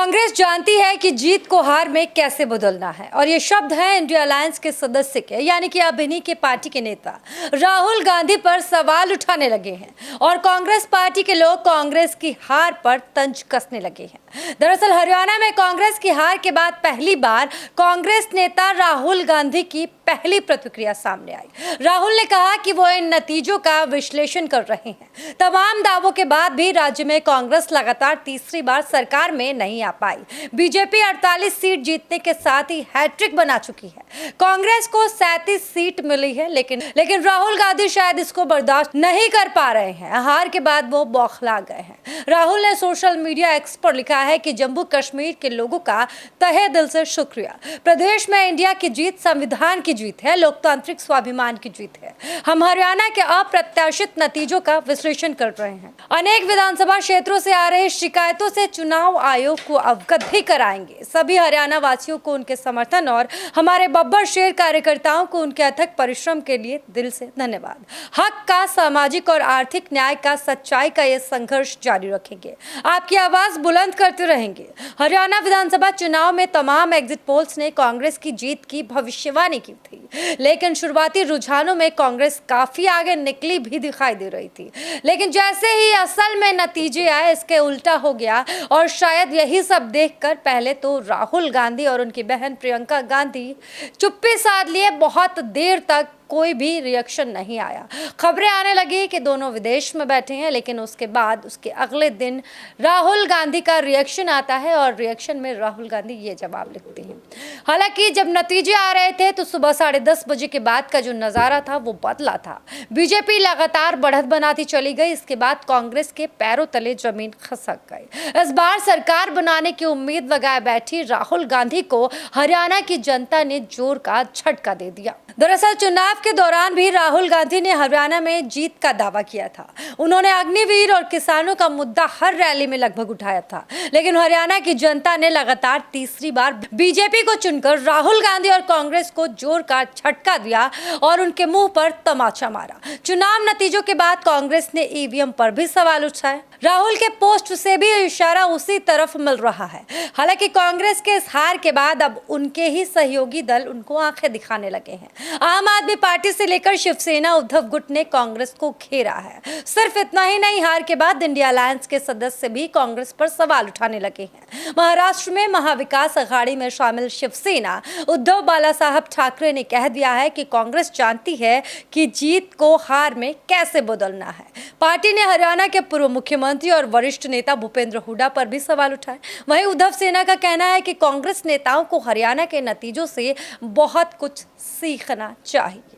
कांग्रेस जानती है कि जीत को हार में कैसे बदलना है और ये शब्द है इंडिया अलायंस के सदस्य के यानी कि अब इन्हीं के पार्टी के नेता राहुल गांधी पर सवाल उठाने लगे हैं और कांग्रेस पार्टी के लोग कांग्रेस की हार पर तंज कसने लगे हैं। दरअसल हरियाणा में कांग्रेस की हार के बाद पहली बार कांग्रेस नेता राहुल गांधी की पहली प्रतिक्रिया सामने आई। राहुल ने कहा कि वो इन नतीजों का विश्लेषण कर रहे हैं। तमाम दावों के बाद भी राज्य में कांग्रेस लगातार तीसरी बार सरकार में नहीं आ पाई। बीजेपी 48 सीट जीतने के साथ ही हैट्रिक बना चुकी है। कांग्रेस को 37 सीट मिली है, लेकिन राहुल गांधी शायद इसको बर्दाश्त नहीं कर पा रहे हैं। हार के बाद वो बौखला गए हैं। राहुल ने सोशल मीडिया एक्स पर लिखा है कि जम्मू कश्मीर के लोगों का तहे दिल से शुक्रिया। प्रदेश में इंडिया की जीत संविधान की जीत है, लोकतांत्रिक स्वाभिमान की जीत है। हम हरियाणा के अप्रत्याशित नतीजों का विश्लेषण कर रहे हैं। अनेक विधानसभा क्षेत्रों से आ रहे शिकायतों से चुनाव आयोग को अवगत भी कराएंगे। सभी हरियाणा वासियों को उनके समर्थन और हमारे बब्बर शेर कार्यकर्ताओं को उनके अथक परिश्रम के लिए दिल से धन्यवाद। हक का, सामाजिक और आर्थिक न्याय का, सच्चाई का ये संघर्ष जारी रखेंगे। आपकी आवाज बुलंद करते रहेंगे। हरियाणा विधानसभा चुनाव में तमाम एग्जिट पोल्स ने कांग्रेस की जीत की भविष्यवाणी की थी, लेकिन शुरुआती रुझानों में कांग्रेस काफी आगे निकली भी दिखाई दे रही थी। लेकिन जैसे ही असल में नतीजे आए, इसके उल्टा हो गया और शायद यही सब देखकर पहले तो राहुल गांधी और उनकी बहन प्रियंका गांधी चुप्पी साध लिए। बहुत देर तक कोई भी रिएक्शन नहीं आया। खबरें आने लगी कि दोनों विदेश में बैठे हैं, लेकिन उसके बाद उसके अगले दिन राहुल गांधी का रिएक्शन आता है और रिएक्शन में राहुल गांधी ये जवाब लिखते हैं। हालांकि जब नतीजे आ रहे थे तो सुबह 10:30 बजे के बाद का जो नज़ारा था वो बदला था। बीजेपी लगातार बढ़त बनाती चली गई। इसके बाद कांग्रेस के पैरों तले जमीन खसक गई। इस बार सरकार बनाने की उम्मीद लगाए बैठी राहुल गांधी को हरियाणा की जनता ने जोर का झटका दे दिया। दरअसल चुनाव के दौरान भी राहुल गांधी ने हरियाणा में जीत का दावा किया था। उन्होंने अग्निवीर और किसानों का मुद्दा हर रैली में लगभग उठाया था, लेकिन हरियाणा की जनता ने लगातार तीसरी बार बीजेपी को चुनकर राहुल गांधी और कांग्रेस को जोर का झटका दिया और उनके मुंह पर तमाचा मारा। चुनाव नतीजों के बाद कांग्रेस ने ईवीएम पर भी सवाल उठाए। राहुल के पोस्ट से भी इशारा उसी तरफ मिल रहा है। हालांकि कांग्रेस के इस हार के बाद अब उनके ही सहयोगी दल उनको आंखें दिखाने लगे हैं। आम आदमी पार्टी से लेकर शिवसेना, उद्धव गुट ने कांग्रेस को घेरा है। सिर्फ इतना ही नहीं, हार के बाद इंडिया अलायंस के सदस्य भी कांग्रेस पर सवाल उठाने लगे हैं। महाराष्ट्र में महाविकास अघाड़ी में शामिल शिवसेना उद्धव बालासाहब ठाकरे ने कह दिया है कि कांग्रेस जानती है कि जीत को हार में कैसे बदलना है। पार्टी ने हरियाणा के पूर्व मुख्यमंत्री और वरिष्ठ नेता भूपेंद्र हुड्डा पर भी सवाल उठाए। वहीं उद्धव सेना का कहना है कि कांग्रेस नेताओं को हरियाणा के नतीजों से बहुत कुछ सीखना चाहिए।